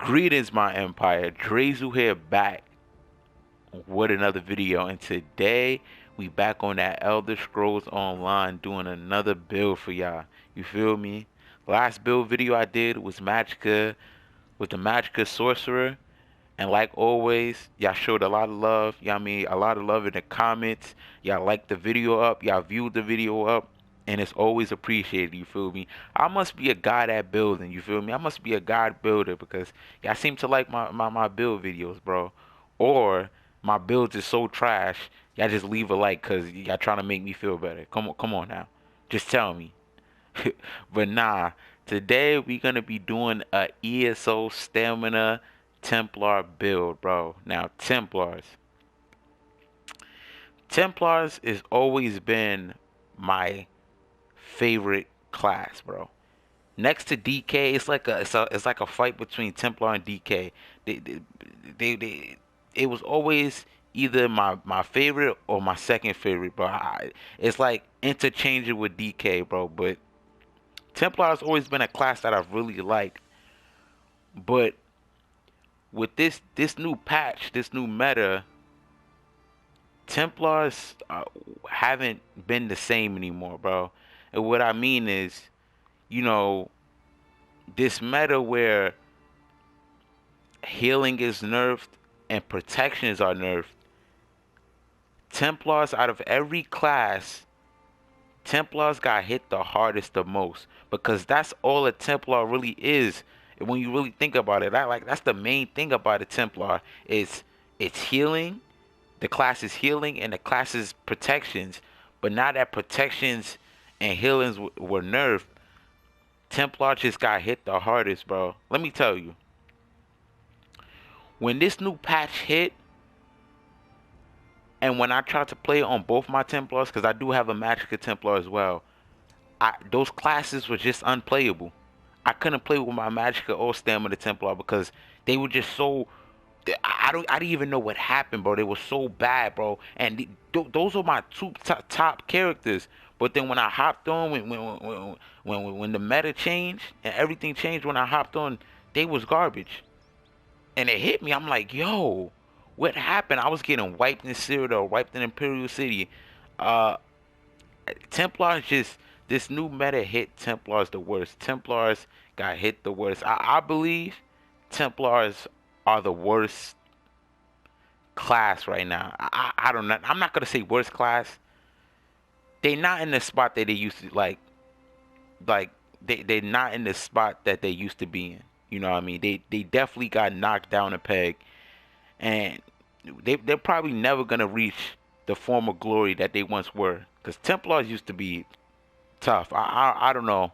Greetings, my empire. Drezu here, back with another video, and today we back on that Elder Scrolls Online doing another build for y'all. You feel me? Last build video I did was Magicka with the Magicka Sorcerer, and like always, y'all showed a lot of love. Y'all mean a lot of love in the comments. Y'all liked the video up. Y'all viewed the video up. And it's always appreciated, you feel me? I must be a god at building, you feel me? I must be a god builder because y'all seem to like my build videos, bro. Or my builds is so trash, y'all just leave a like because y'all trying to make me feel better. Come on now. Just tell me. But nah, today we gonna be doing a ESO stamina Templar build, bro. Now Templars has always been my favorite class, bro. Next to DK, it's like a fight between Templar and DK. They it was always either my favorite or my second favorite, bro. It's like interchanging with DK, bro. But Templar has always been a class that I've really liked. But with this new patch, this new meta, Templars haven't been the same anymore, bro. And what I mean is, you know, this meta where healing is nerfed and protections are nerfed, Templars, out of every class, Templars got hit the hardest the most, because that's all a Templar really is. When you really think about it, that's the main thing about a Templar. It's healing. The class is healing and the class is protections. But now that protections and healings were nerfed, Templar just got hit the hardest, bro. Let me tell you. When this new patch hit, and when I tried to play on both my Templars, because I do have a Magicka Templar as well, those classes were just unplayable. I couldn't play with my Magicka or Stamina Templar because they were just so... I didn't even know what happened, bro. They were so bad, bro. And those are my two top characters. But then when I hopped on, when the meta changed and everything changed, when I hopped on, they was garbage. And it hit me. I'm like, yo, what happened? I was getting wiped in Cyrodiil, wiped in Imperial City. Uh, Templars just... This new meta hit Templars the worst. Templars got hit the worst. I believe Templars are the worst class right now. I don't know. I'm not gonna say worst class. They not in the spot that they used to they're not in the spot that they used to be in. You know what I mean? They definitely got knocked down a peg, and they're probably never gonna reach the former glory that they once were. Cause Templars used to be tough. I don't know.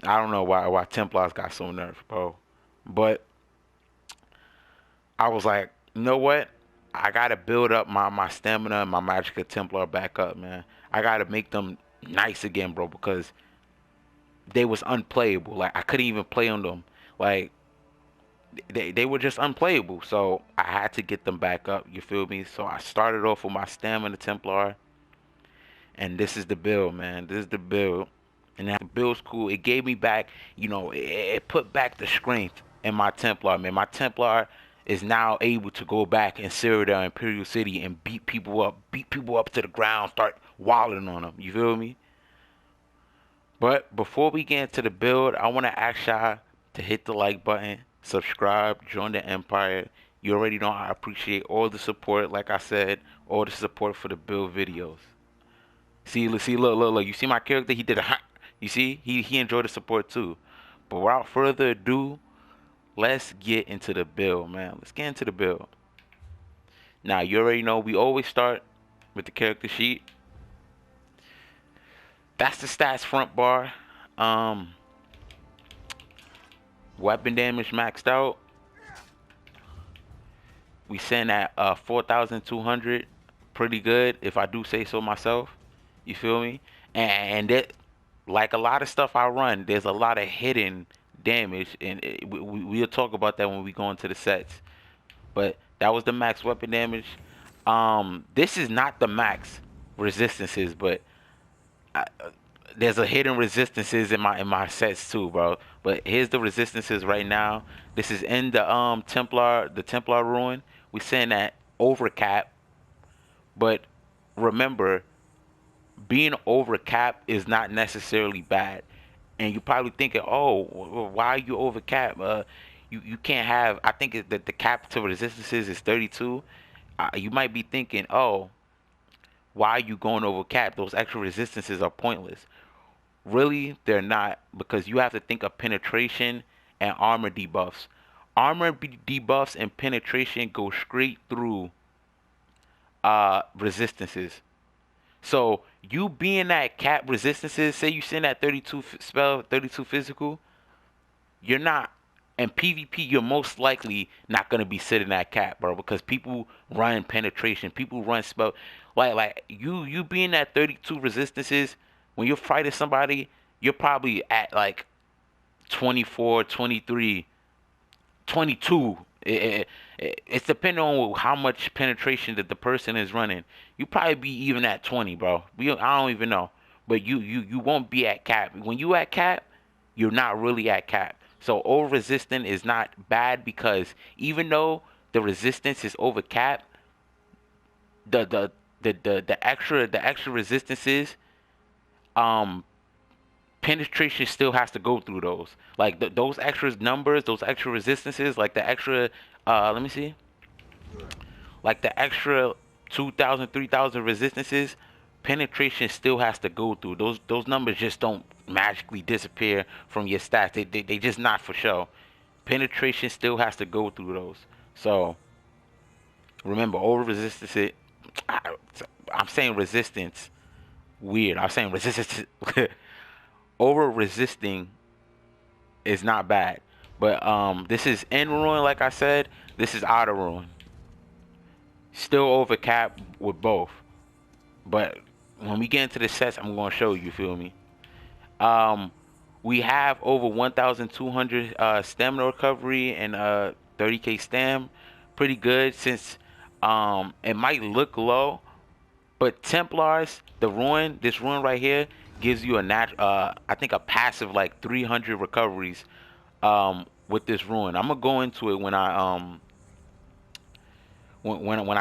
I don't know why Templars got so nerfed, bro. But I was like, you know what? I gotta build up my stamina and my Magicka Templar back up, man. I gotta make them nice again, bro, because they was unplayable. Like, I couldn't even play on them. Like, they were just unplayable. So I had to get them back up. You feel me? So I started off with my Stamina Templar. And this is the build, man. This is the build. And that build's cool. It gave me back, you know, it put back the strength in my Templar, man. My Templar is now able to go back in Cyrodiil, Imperial City, and beat people up to the ground, start wilding on them. You feel me? But before we get into the build, I want to ask y'all to hit the like button, subscribe, join the empire. You already know I appreciate all the support. Like I said, all the support for the build videos. See, look. You see my character? He did a ha. You see? He enjoyed the support too. But without further ado, let's get into the build, man. Let's get into the build. Now, you already know we always start with the character sheet. That's the stats front bar. Weapon damage maxed out. We send at 4,200. Pretty good, if I do say so myself. You feel me? And that, like a lot of stuff I run, there's a lot of hidden damage, and we'll talk about that when we go into the sets. But that was the max weapon damage. This is not the max resistances, but there's a hidden resistances in my sets too, bro. But here's the resistances right now. This is in the Templar ruin. We saying that over cap, but remember, being over cap is not necessarily bad. And you're probably thinking, oh, why are you over cap? You can't have. I think that the cap to resistances is 32. You might be thinking, oh, why are you going over cap? Those extra resistances are pointless. Really, they're not, because you have to think of penetration and armor debuffs. Armor debuffs and penetration go straight through resistances. So you being at cap resistances, say you send that 32 spell, 32 physical, you're not in PvP. You're most likely not gonna be sitting at cap, bro, because people run penetration, people run spell, like you being at 32 resistances when you're fighting somebody, you're probably at like 24, 23, 22. It's depending on how much penetration that the person is running. You probably be even at 20, bro. I don't even know, but you won't be at cap. When you at cap, you're not really at cap. So over resistant is not bad, because even though the resistance is over cap, the the extra resistances, um penetration still has to go through those. Like those extra numbers, those extra resistances, like the extra, let me see, like the extra 2,000, 3,000 resistances, penetration still has to go through. Those numbers just don't magically disappear from your stats. They just not for show. Penetration still has to go through those. So remember, over resistance. I'm saying resistance. Weird. I'm saying resistance. Over resisting is not bad. But this is in ruin, like I said. This is out of ruin. Still over cap with both. But when we get into the sets, I'm gonna show you. Feel me? Um, we have over 1,200 stamina recovery and 30k stam. Pretty good, since it might look low, but Templars, this ruin right here gives you I think a passive like 300 recoveries with this ruin. I'm gonna go into it when I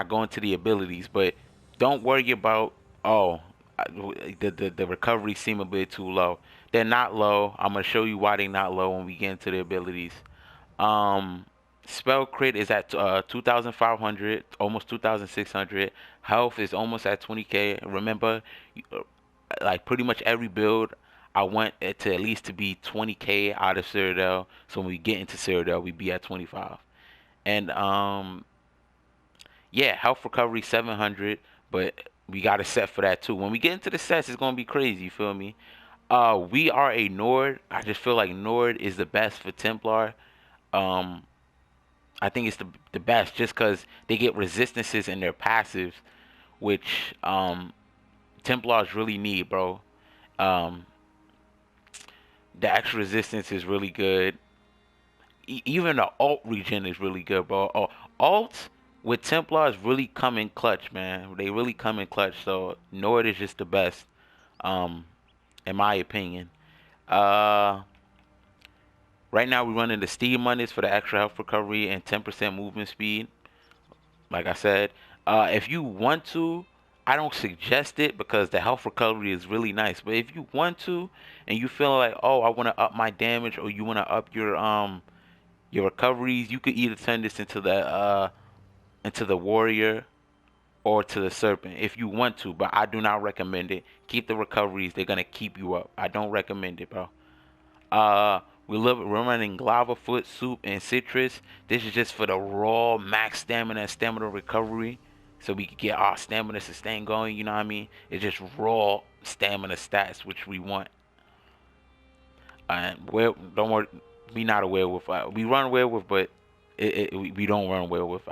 go into the abilities, but don't worry about, oh, the recovery seem a bit too low. They're not low. I'm gonna show you why they're not low when we get into the abilities. Um, Spell crit is at 2,500, almost 2,600. Health is almost at 20k. Remember, like pretty much every build, I want it to at least to be 20k out of Citadel. So when we get into Citadel, we be at 25. And yeah, health recovery 700, but we got a set for that too. When we get into the sets, it's gonna be crazy. You feel me? We are a Nord. I just feel like Nord is the best for Templar. Um, I think it's the best just because they get resistances in their passives, which Templars really need, bro. Um, the extra resistance is really good. Even the alt regen is really good, bro. Alt with Templars really come in clutch, man. They really come in clutch. So Nord is just the best, um, in my opinion. Uh, right now we're running the Steed Monies for the extra health recovery and 10% movement speed. Like I said, if you want to, I don't suggest it because the health recovery is really nice. But if you want to, and you feel like, oh, I want to up my damage, or you want to up your recoveries, you could either turn this into the warrior or to the serpent if you want to. But I do not recommend it. Keep the recoveries; they're gonna keep you up. I don't recommend it, bro. Uh, we're running lava foot, soup, and citrus. This is just for the raw max stamina and stamina recovery, so we can get our stamina sustain going. You know what I mean? It's just raw stamina stats, which we want. And don't worry, we not a werewolf. We run werewolf, but we don't run werewolf.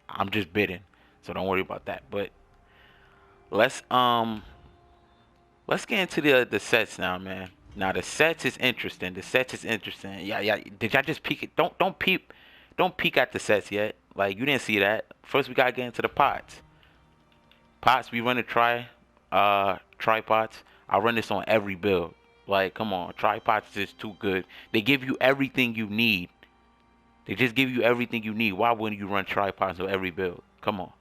I'm just bidding, so don't worry about that. But let's let's get into the sets now, man. Now the sets is interesting. The sets is interesting. Yeah, yeah. Did y'all just peek it? Don't peek at the sets yet. Like you didn't see that. First we gotta get into the pots. Pots we run to tripods. I run this on every build. Like, come on, tripods is just too good. They give you everything you need. They just give you everything you need. Why wouldn't you run tripods on every build? Come on.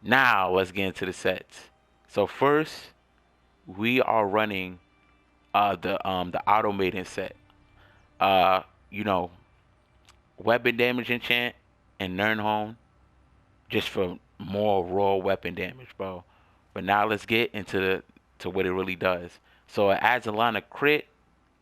Now let's get into the sets. So first, we are running the automated set. Uh, you know, weapon damage enchant and Nirnholm just for more raw weapon damage, bro. But now let's get into to what it really does. So it adds a line of crit,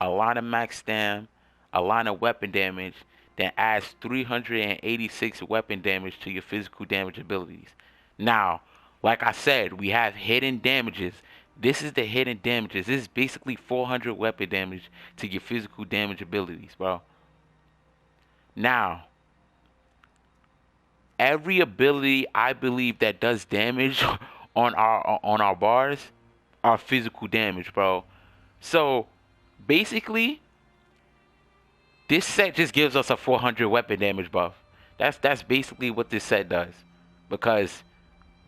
a line of max stam, a line of weapon damage, then adds 386 weapon damage to your physical damage abilities. Now, like I said, we have hidden damages. This is the hidden damages. This is basically 400 weapon damage to your physical damage abilities, bro. Now, every ability I believe that does damage on our bars are physical damage, bro. So basically, this set just gives us a 400 weapon damage buff. That's basically what this set does, because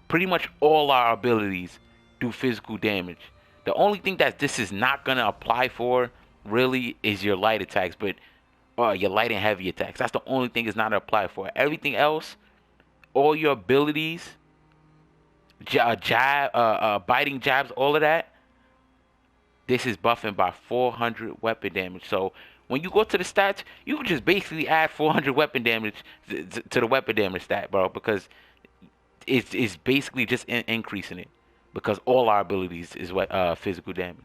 pretty much all our abilities do physical damage. The only thing that this is not gonna apply for really is your light attacks, but your light and heavy attacks. That's the only thing it's not apply for. Everything else, all your abilities, biting jabs, all of that, this is buffing by 400 weapon damage. So when you go to the stats, you can just basically add 400 weapon damage to the weapon damage stat, bro, because it's basically just increasing it, because all our abilities is physical damage.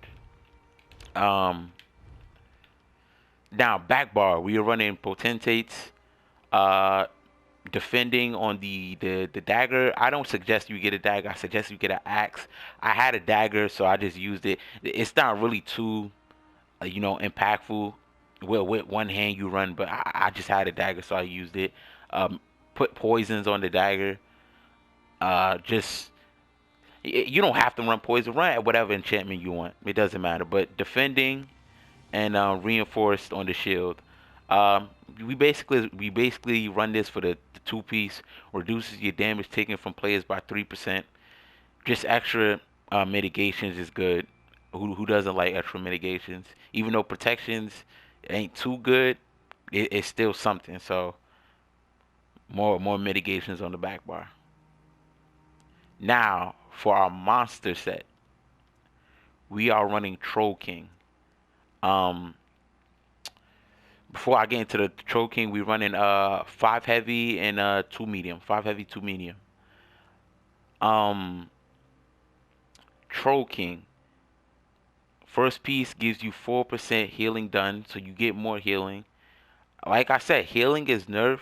Um, Now back bar, we are running potentates. Uh, Defending on the dagger. I don't suggest you get a dagger. I suggest you get an axe. I had a dagger, so I just used it. It's not really too, impactful. Well, with one hand you run, but I just had a dagger, so I used it. Put poisons on the dagger. Just you don't have to run poison. Run at whatever enchantment you want. It doesn't matter. But defending and reinforced on the shield. Um, we basically run this for the two piece. Reduces your damage taken from players by 3%. Just extra mitigations is good. Who doesn't like extra mitigations? Even though protections ain't too good, it's still something. So more mitigations on the back bar. Now for our monster set, we are running Troll King. Um, Before I get into the Troll King, we running 5 heavy and 2 medium. 5 heavy, 2 medium. Um, Troll King. First piece gives you 4% healing done, so you get more healing. Like I said, healing is nerf,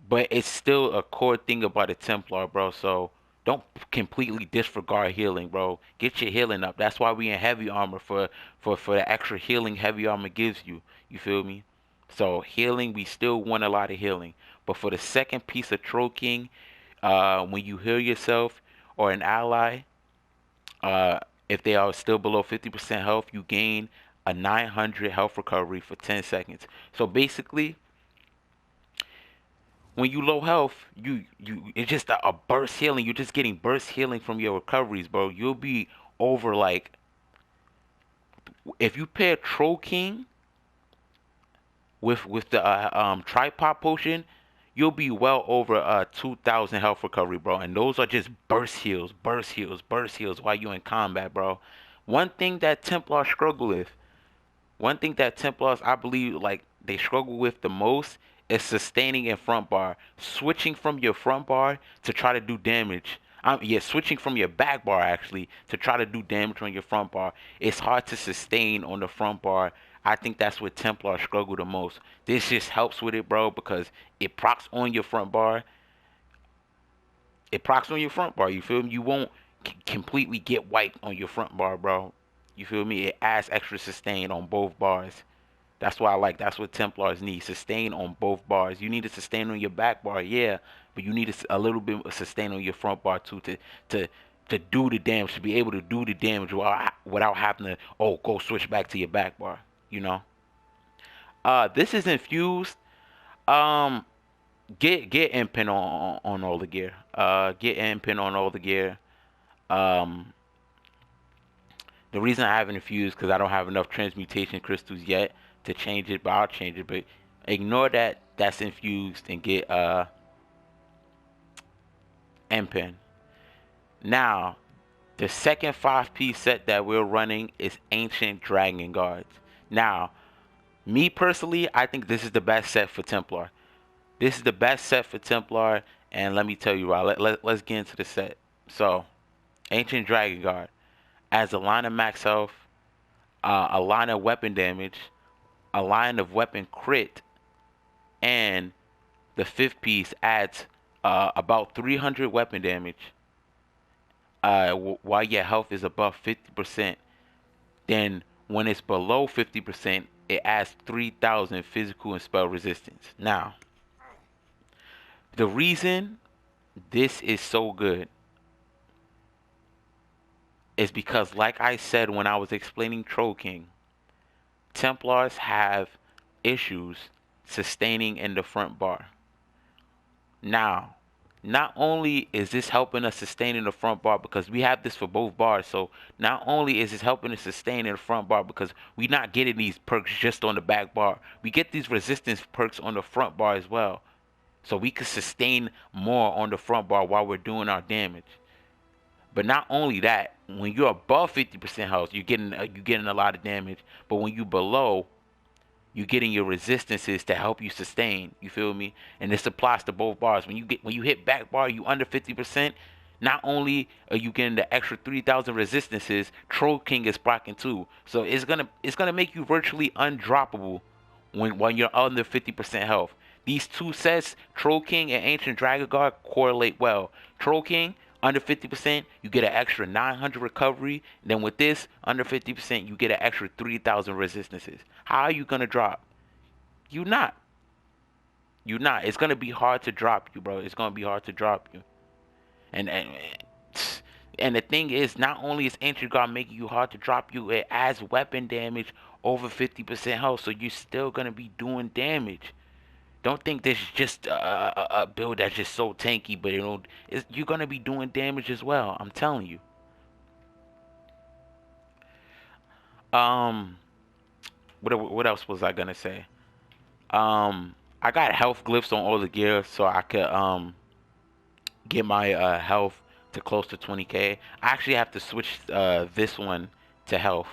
but it's still a core thing about a Templar, bro. So don't completely disregard healing, bro. Get your healing up. That's why we in heavy armor for the extra healing heavy armor gives you. You feel me? So healing, we still want a lot of healing. But for the second piece of Troll King, when you heal yourself or an ally, uh, if they are still below 50% health, you gain a 900 health recovery for 10 seconds. So basically, when you low health, you it's just a burst healing. You're just getting burst healing from your recoveries, bro. You'll be over, like, if you pair Troll King with the tripod potion, you'll be well over 2,000 health recovery, bro. And those are just burst heals, burst heals, burst heals while you're in combat, bro. One thing that Templars struggle with, one thing that Templars, I believe, like, they struggle with the most is sustaining in front bar. Switching from your front bar to try to do damage. Yeah, switching from your back bar actually to try to do damage on your front bar. It's hard to sustain on the front bar. I think that's what Templars struggle the most. This just helps with it, bro, because it procs on your front bar. It procs on your front bar. You feel me? You won't completely get wiped on your front bar, bro. You feel me? It adds extra sustain on both bars. That's why I like. That's what Templars need. Sustain on both bars. You need to sustain on your back bar, yeah, but you need a little bit of sustain on your front bar too to to do the damage, to be able to do the damage without having to go switch back to your back bar. You know. This is infused. Um, get impin on all the gear. Get impin on all the gear. Um, The reason I haven't infused because I don't have enough transmutation crystals yet to change it, but I'll change it. But ignore that that's infused and get M-Pen. Now, the second 5-piece set that we're running is Ancient Dragon Guards. Now, me personally, I think this is the best set for Templar. This is the best set for Templar, and let me tell you why. Let's get into the set. So, Ancient Dragon Guard adds a line of max health, a line of weapon damage, a line of weapon crit, and the fifth piece adds about 300 weapon damage while your health is above 50%. Then when it's below 50%, it adds 3,000 physical and spell resistance. Now, the reason this is so good is because, like I said when I was explaining Troll King, Templars have issues sustaining in the front bar. Now, not only is this helping us sustain in the front bar because we have this for both bars, so not only is this helping us sustain in the front bar because we're not getting these perks just on the back bar, we get these resistance perks on the front bar as well. So we can sustain more on the front bar while we're doing our damage. But not only that, when you're above 50% health, you're getting a lot of damage. But when you below, you're getting your resistances to help you sustain. You feel me? And this applies to both bars. When you hit back bar, you under 50%. Not only are you getting the extra 3,000 resistances, Troll King is proccing too. So it's gonna make you virtually undroppable when you're under 50% health. These two sets, Troll King and Ancient Dragon Guard, correlate well. Troll King, under 50%, you get an extra 900 recovery. Then with this, under 50%, you get an extra 3,000 resistances. How are you going to drop? You not. You not. It's going to be hard to drop you, bro. It's going to be hard to drop you. And the thing is, not only is Ancient Guard making you hard to drop you, it adds weapon damage over 50% health. So you're still going to be doing damage. Don't think this is just a build that's just so tanky, but you're gonna be doing damage as well. I'm telling you. Um, what else was I gonna say? I got health glyphs on all the gear, so I could get my health to close to 20k. I actually have to switch this one to health.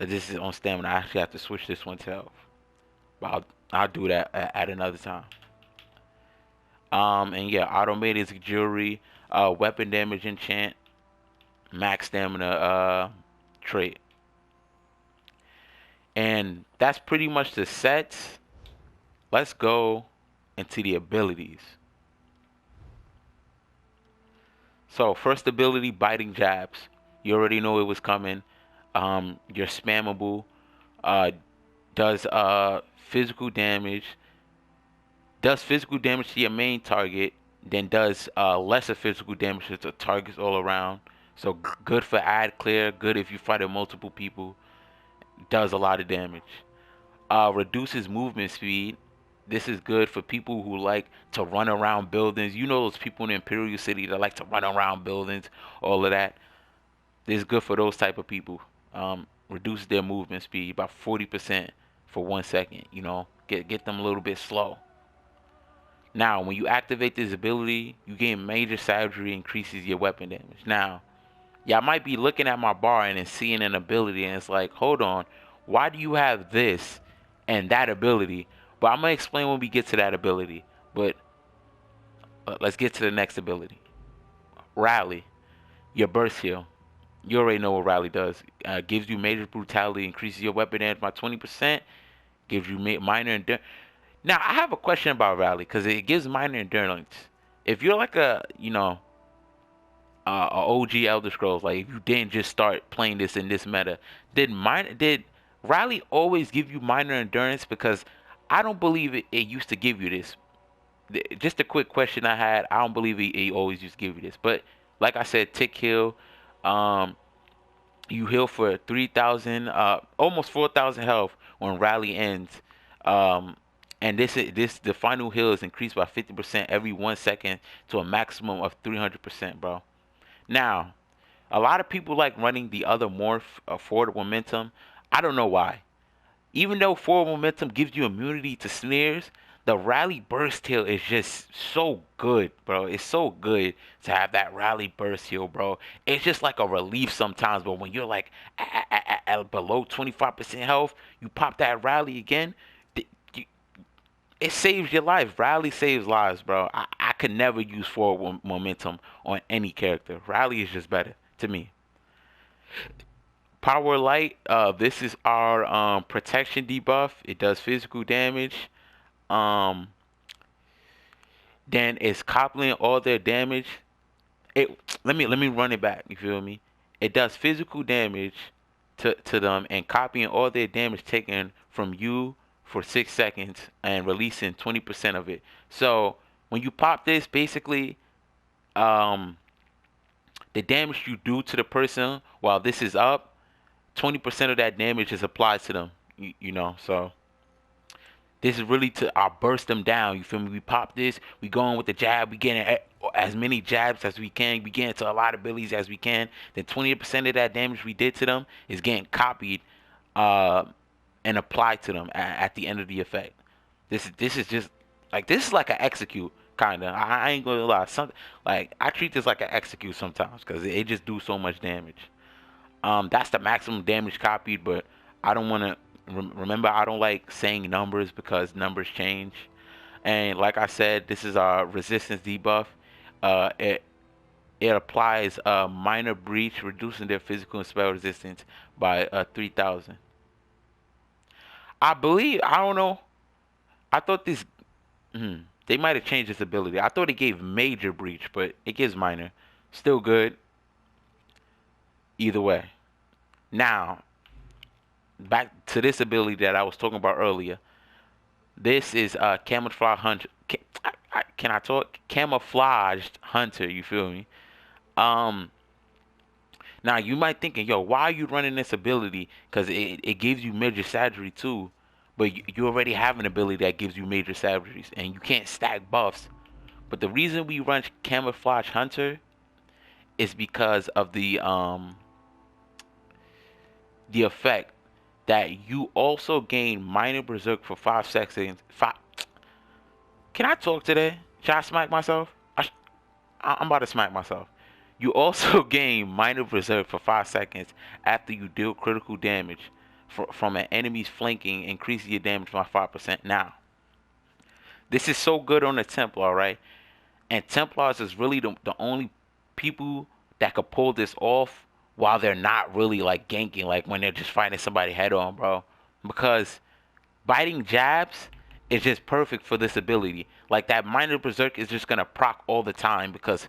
This is on stamina. I actually have to switch this one to health. But I'll do that at another time. And yeah, automated jewelry, weapon damage enchant, max stamina trait. And that's pretty much the sets. Let's go into the abilities. So first ability, biting jabs. You already know it was coming. You're spammable. Does physical damage. Does physical damage to your main target. Then does lesser physical damage to the targets all around. So good for ad clear. Good if you fight multiple people. Does a lot of damage. Reduces movement speed. This is good for people who like to run around buildings. You know those people in Imperial City that like to run around buildings, all of that. This is good for those type of people. Reduces their movement speed by 40% for 1 second. You know, get them a little bit slow. Now, when you activate this ability, you gain major savagery, increases your weapon damage. Now, y'all might be looking at my bar and then seeing an ability, and it's like, hold on, why do you have this and that ability? But I'm gonna explain when we get to that ability. But let's get to the next ability. Rally, your burst heal. You already know what Rally does. Gives you major brutality, increases your weapon damage by 20%. Gives you minor endurance. Now I have a question about Rally because it gives minor endurance. If you're like a OG Elder Scrolls, like if you didn't just start playing this in this meta, did Rally always give you minor endurance? Because I don't believe it used to give you this. Just a quick question I had. I don't believe he always used to give you this. But like I said, tick heal. You heal for 3,000, almost 4,000 health when Rally ends. And the final heal is increased by 50% every 1 second to a maximum of 300%, bro. Now, A lot of people like running the other morph, forward momentum. I don't know why. Even though forward momentum gives you immunity to snares, the rally burst heal is just so good, bro. It's so good to have that rally burst heal, bro. It's just like a relief sometimes, but when you're like at below 25% health, you pop that rally again, it saves your life. Rally saves lives, bro. I could never use forward momentum on any character. Rally is just better to me. Power Light, this is our protection debuff. It does physical damage. Um, then it's coupling all their damage. It let me run it back. You feel me? It does physical damage to them and copying all their damage taken from you for 6 seconds and releasing 20% of it. So when you pop this, basically, um, the damage you do to the person while this is up, 20% of that damage is applied to them. You know, so this is really to burst them down. You feel me? We pop this, we go in with the jab, we get as many jabs as we can, we get into a lot of abilities as we can. Then 20% of that damage we did to them is getting copied and applied to them at the end of the effect. This is just like this is like an execute kinda. I ain't gonna lie. Like I treat this like an execute sometimes because it just do so much damage. That's the maximum damage copied, but I don't want to remember. I don't like saying numbers because numbers change. And like I said, this is our resistance debuff. It applies a minor breach, reducing their physical and spell resistance by 3,000. I believe. I don't know. I thought this. They might have changed this ability. I thought it gave major breach, but it gives minor. Still good. Either way. Now, back to this ability that I was talking about earlier. This is camouflage hunter. Can I talk? Camouflaged hunter. You feel me? Um. Now you might thinking, yo, why are you running this ability? Because it gives you major savagery too, but you already have an ability that gives you major savageries, and you can't stack buffs. But the reason we run camouflage hunter is because of the effect that you also gain minor berserk for 5 seconds. Can I talk today? Should I smack myself? I'm about to smack myself. You also gain minor berserk for 5 seconds after you deal critical damage from an enemy's flanking, increasing your damage by 5%. Now, this is so good on the Templar, right? And Templars is really the only people that could pull this off while they're not really like ganking, like when they're just fighting somebody head on, bro. Because biting jabs is just perfect for this ability. Like that minor berserk is just gonna proc all the time because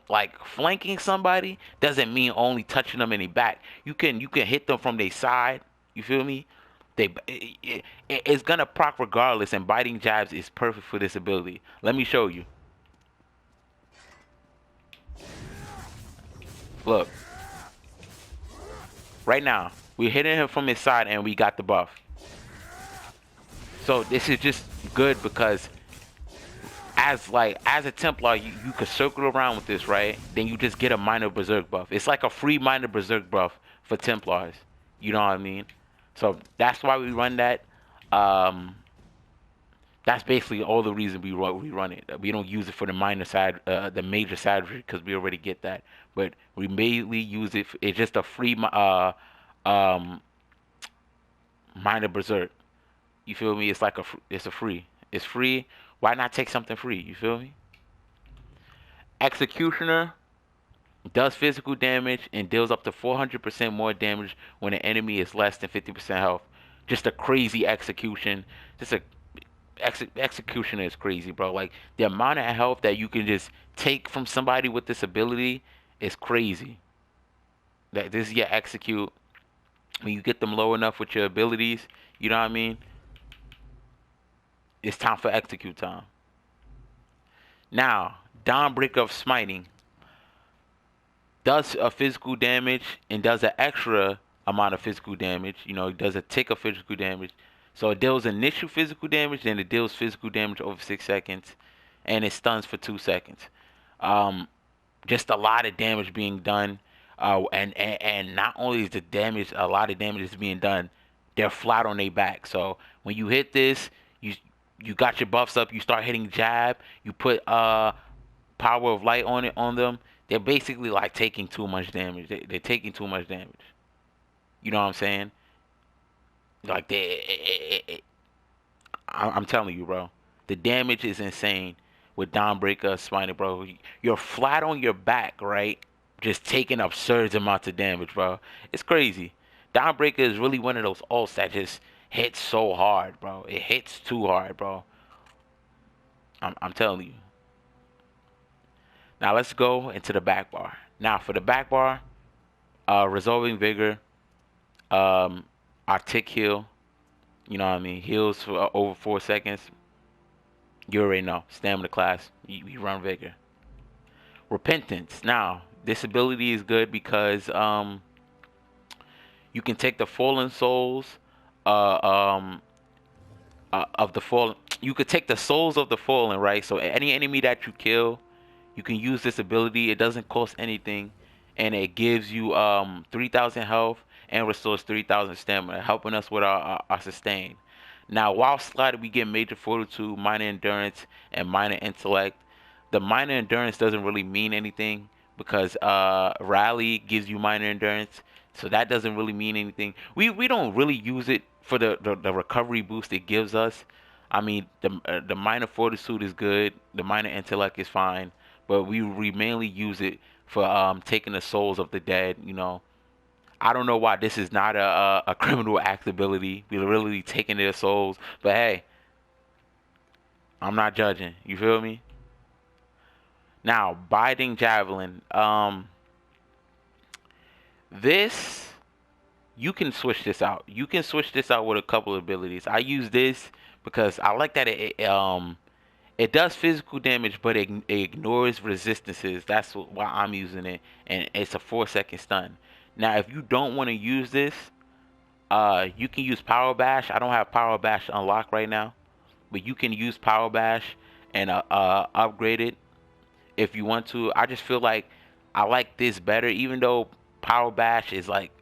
like flanking somebody doesn't mean only touching them in the back. You can hit them from their side. You feel me? It's gonna proc regardless, and biting jabs is perfect for this ability. Let me show you. Look, right now we're hitting him from his side, and we got the buff. So this is just good because as a Templar, you could circle around with this, right? Then you just get a minor berserk buff. It's like a free minor berserk buff for Templars. You know what I mean? So that's why we run that. That's basically all the reason we run it. We don't use it for the minor side, the major savagery, because we already get that. But we mainly use it. It's just a free um, minor berserk. You feel me? It's like it's a free. It's free. Why not take something free? You feel me? Executioner does physical damage and deals up to 400% more damage when an enemy is less than 50% health. Just a crazy execution. Just a executioner is crazy, bro. Like the amount of health that you can just take from somebody with this ability is crazy. That this is your execute. When you get them low enough with your abilities, you know what I mean? It's time for execute time. Now, Dawnbreaker of Smiting does a physical damage and does an extra amount of physical damage. You know, it does a tick of physical damage. So it deals initial physical damage, then it deals physical damage over 6 seconds, and it stuns for 2 seconds. Just a lot of damage being done. And not only is the damage, a lot of damage is being done, they're flat on their back. So when you hit this, you got your buffs up. You start hitting jab. You put power of light on them. They're basically like taking too much damage. They're taking too much damage. You know what I'm saying? Like I'm telling you, bro. The damage is insane with Dawnbreaker, Spiner, bro. You're flat on your back, right? Just taking absurd amounts of damage, bro. It's crazy. Dawnbreaker is really one of those ults that just hits so hard, bro. It hits too hard, bro. I'm telling you. Now let's go into the back bar. Now for the back bar, Resolving Vigor, our tick heal. You know what I mean? Heals for over 4 seconds. You already know. Stamina class. You run Vigor. Repentance. Now, this ability is good because you can take the fallen souls of the fallen. You could take the souls of the fallen, right? So any enemy that you kill, you can use this ability. It doesn't cost anything, and it gives you 3,000 health and restores 3,000 stamina, helping us with our sustain. Now, while slotted, we get major fortitude, minor endurance, and minor intellect. The minor endurance doesn't really mean anything because rally gives you minor endurance, so that doesn't really mean anything. We don't really use it for the recovery boost it gives us. I mean, the minor fortitude is good, the minor intellect is fine, but we mainly use it for taking the souls of the dead. You know, I don't know why this is not a criminal act ability. We're really taking their souls, but hey, I'm not judging. You feel me? Now, biting javelin. This you can switch this out. You can switch this out with a couple of abilities. I use this because I like that it does physical damage, but it ignores resistances. That's why I'm using it, and it's a 4-second stun. Now, if you don't want to use this, you can use Power Bash. I don't have Power Bash unlocked right now, but you can use Power Bash and upgrade it if you want to. I just feel like I like this better, even though Power Bash is like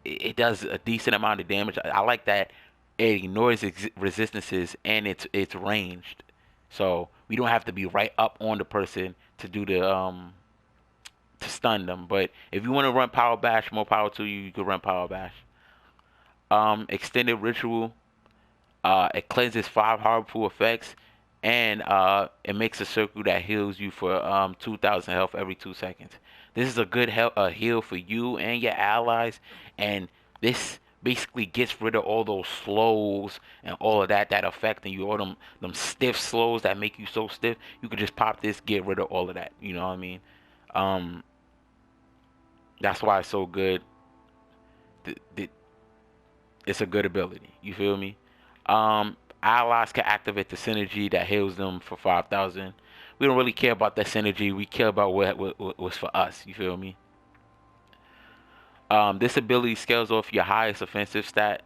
it does a decent amount of damage. I like that it ignores resistances and it's ranged, so we don't have to be right up on the person to do the to stun them. But if you want to run Power Bash, more power to you. You can run Power Bash. Extended Ritual. It cleanses 5 harmful effects, and it makes a circle that heals you for 2,000 health every 2 seconds. This is a good heal for you and your allies, and this basically gets rid of all those slows and all of that affecting you, all them stiff slows that make you so stiff. You could just pop this, get rid of all of that. You know what I mean? Um, that's why it's so good. It's a good ability. You feel me? Allies can activate the synergy that heals them for 5,000. We don't really care about that synergy. We care about what was for us. You feel me? This ability scales off your highest offensive stat.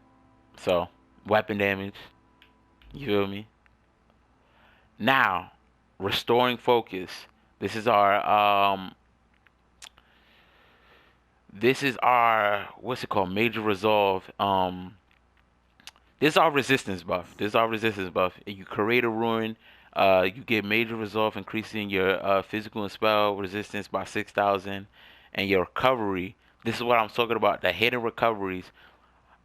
So, weapon damage. You feel me? Now, restoring focus. This is our what's it called? Major resolve. This is our resistance buff. This is our resistance buff. You create a ruin. You get major resolve, increasing your physical and spell resistance by 6,000, and your recovery. This is what I'm talking about. The hidden recoveries.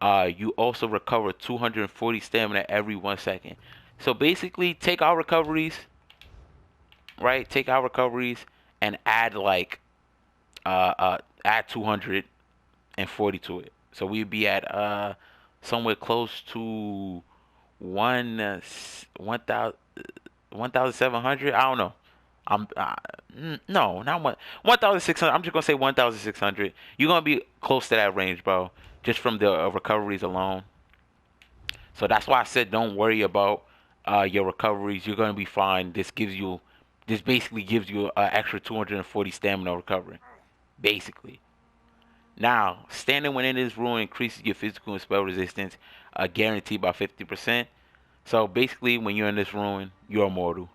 You also recover 240 stamina every 1 second. So basically, take our recoveries, right? Take our recoveries and add like add 240 to it. So we'd be at somewhere close to 1,700. I don't know. I'm no, not 1,600. I'm just gonna say 1,600. You're gonna be close to that range, bro, just from the recoveries alone. So that's why I said don't worry about your recoveries. You're gonna be fine. This basically gives you an extra 240 stamina recovery, basically. Now, standing within this ruin increases your physical and spell resistance, guaranteed by 50%. So basically, when you're in this ruin, you're immortal.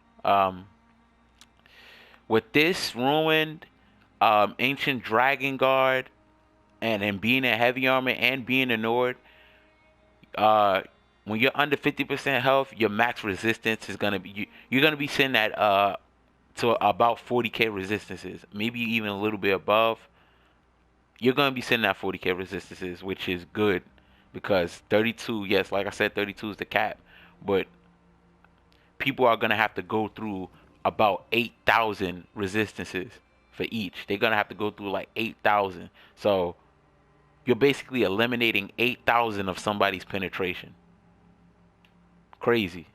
With this ruin, Ancient Dragon Guard, and then being a heavy armor and being a Nord, uh, when you're under 50% health, your max resistance is gonna be you're gonna be sitting at to about 40k resistances, maybe even a little bit above. You're gonna be sitting at 40k resistances, which is good because 32, yes, like I said, 32 is the cap, but people are gonna have to go through about 8,000 resistances for each. They're gonna have to go through like 8,000. So you're basically eliminating 8,000 of somebody's penetration. Crazy.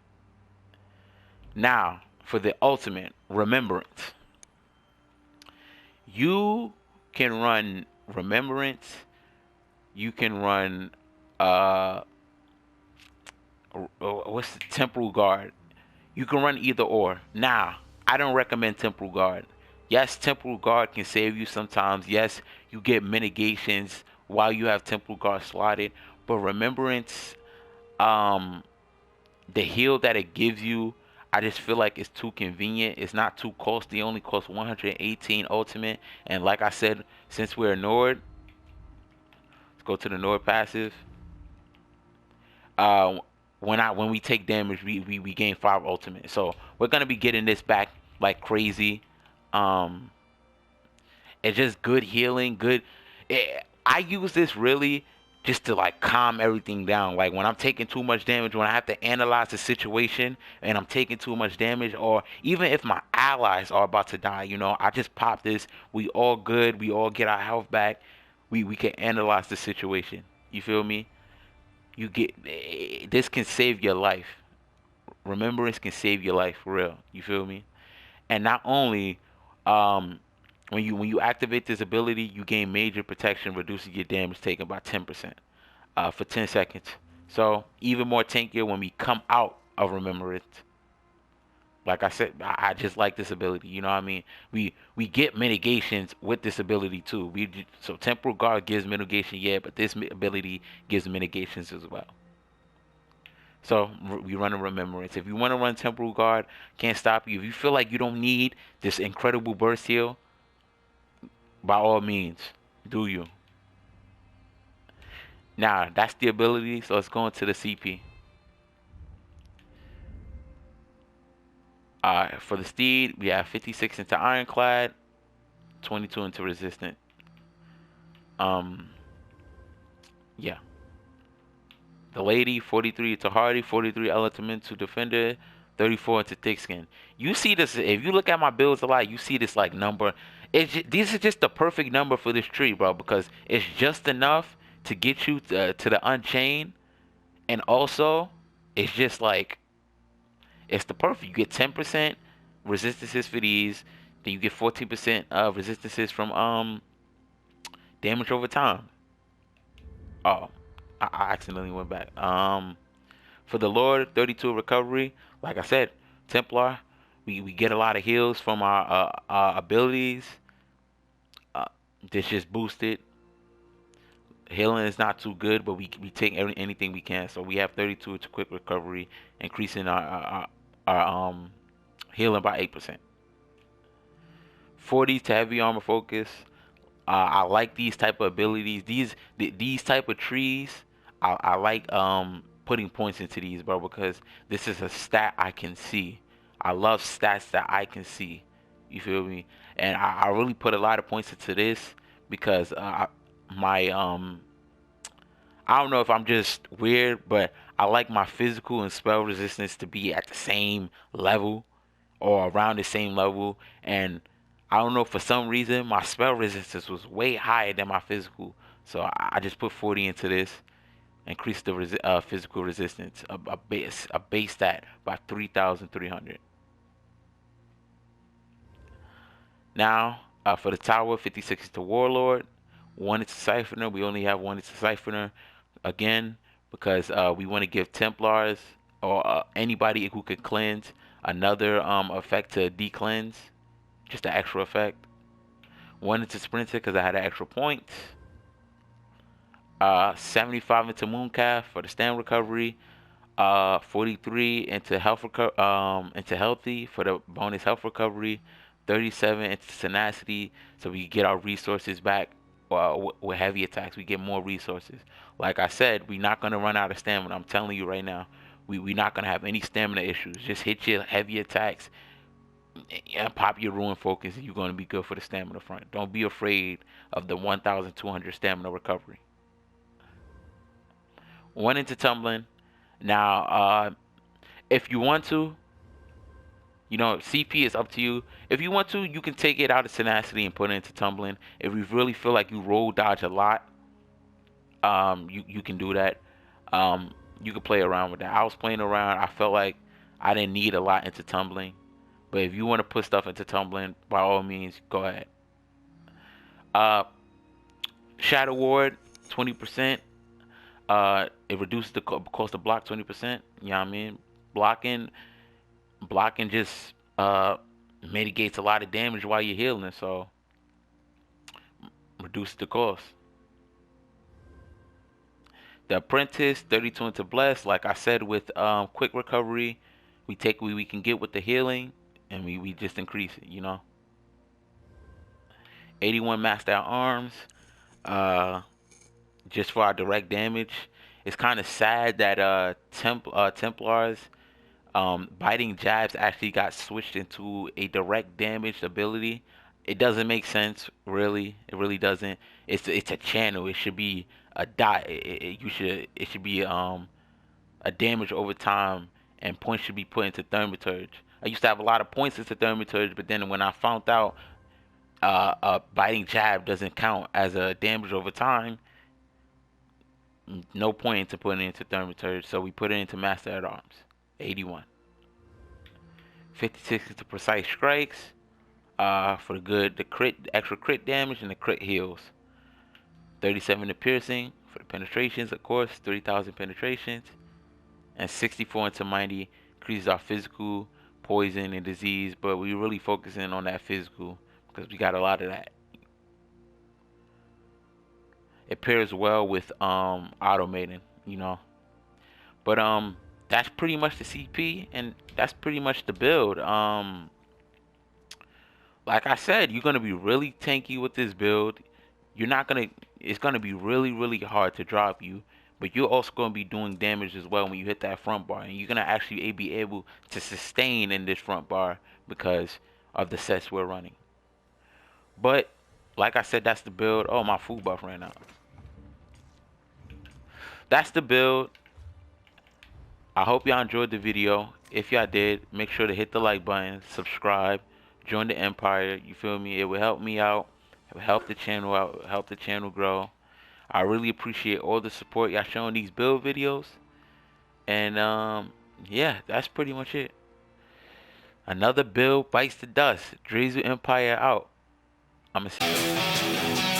Now, for the ultimate remembrance, you can run remembrance. You can run uh, what's the temporal guard? You can run either or. Now, I don't recommend temporal guard. Yes, temporal guard can save you sometimes. Yes, you get mitigations while you have temporal guard slotted. But remembrance, um, the heal that it gives you, I just feel like it's too convenient. It's not too costly. It only costs 118 ultimate. And like I said, since we're a Nord, let's go to the Nord passive. Uh, when we take damage, we gain 5 ultimate. So we're gonna be getting this back like crazy. Um, it's just good healing. I use this really just to like calm everything down. Like when I'm taking too much damage, when I have to analyze the situation and I'm taking too much damage, or even if my allies are about to die, I just pop this. We all good. We all get our health back. We can analyze the situation. You feel me? You get this can save your life. Remembrance can save your life for real. You feel me? And not only um when you activate this ability, you gain major protection, reducing your damage taken by 10% for 10 seconds. So even more tankier when we come out of remembrance. Like I said, I just like this ability. You know what I mean? We get mitigations with this ability too. So temporal guard gives mitigation, yeah, but this ability gives mitigations as well. So we run a remembrance. If you want to run temporal guard, can't stop you. If you feel like you don't need this incredible burst heal, by all means, do you. Now that's the ability. So let's go into the CP. For the steed, we have 56 into ironclad, 22 into resistant. Yeah. The lady, 43 into hardy, 43 elemental defender, 34 into thick skin. You see this, if you look at my builds a lot, you see this like number. This is just the perfect number for this tree, bro, because it's just enough to get you to the Unchained, and also it's just like it's the perfect. You get 10% resistances for these, then you get 14% of resistances from damage over time. Oh, I accidentally went back. For the Lord, 32 recovery. Like I said, Templar, we get a lot of heals from our abilities. Uh, this just boosted. Healing is not too good, but we take anything we can. So we have 32 to quick recovery, increasing our healing by 8%. 40 to heavy armor focus. I like these type of abilities. These type of trees. I like putting points into these, bro, because this is a stat I can see. I love stats that I can see. You feel me? And I really put a lot of points into this because my I don't know if I'm just weird, but I like my physical and spell resistance to be at the same level or around the same level. And I don't know, for some reason my spell resistance was way higher than my physical. So I just put 40 into this, increase the physical resistance, a base stat by 3,300. Now for the tower, 56 to warlord, 1 into siphoner. We only have 1 into siphoner again because we want to give Templars or anybody who could cleanse another effect to de-cleanse, just an extra effect. 1 into sprinter because I had an extra point. 75 into mooncalf for the stand recovery. 43 into into healthy for the bonus health recovery. 37 into tenacity, so we get our resources back. With heavy attacks, we get more resources. Like I said, we're not gonna run out of stamina. I'm telling you right now, we're not gonna have any stamina issues. Just hit your heavy attacks and pop your ruin focus, and you're gonna be good for the stamina front. Don't be afraid of the 1,200 stamina recovery. One into tumbling. Now, if you want to, CP is up to you. If you want to, you can take it out of tenacity and put it into tumbling. If you really feel like you roll dodge a lot, you can do that. You can play around with that. I was playing around. I felt like I didn't need a lot into tumbling, but if you want to put stuff into tumbling, by all means, go ahead. Uh, Shadow Ward, 20%. It reduces the cost of block 20%. You know what I mean? Blocking just mitigates a lot of damage while you're healing, so reduces the cost. The Apprentice, 32 into Bless. Like I said, with quick recovery, we take what we can get with the healing, and we just increase it. 81 maxed out arms. Just for our direct damage. It's kind of sad that Templars biting jabs actually got switched into a direct damage ability. It doesn't make sense, really. It really doesn't. It's a channel. It should be a dot. It should be a damage over time, and points should be put into Thaumaturge. I used to have a lot of points into Thaumaturge, but then when I found out a biting jab doesn't count as a damage over time, no point into putting it into Thaumaturge, so we put it into Master at Arms. 81. 56 into Precise Strikes. For the extra crit damage and the crit heals. 37 to Piercing for the penetrations, of course, 3,000 penetrations. And 64 into Mighty, increases our physical, poison, and disease, but we're really focusing on that physical because we got a lot of that. It pairs well with automating, But that's pretty much the CP, and that's pretty much the build. Like I said, you're gonna be really tanky with this build. It's gonna be really, really hard to drop you, but you're also gonna be doing damage as well when you hit that front bar, and you're gonna actually be able to sustain in this front bar because of the sets we're running. But like I said, that's the build. Oh, my food buff ran out. That's the build. I hope y'all enjoyed the video. If y'all did, make sure to hit the like button, subscribe, join the Empire. You feel me? It will help me out. It will help the channel out, help the channel grow. I really appreciate all the support y'all showing these build videos. And yeah, that's pretty much it. Another build bites the dust. Drezu Empire out. I'ma see you.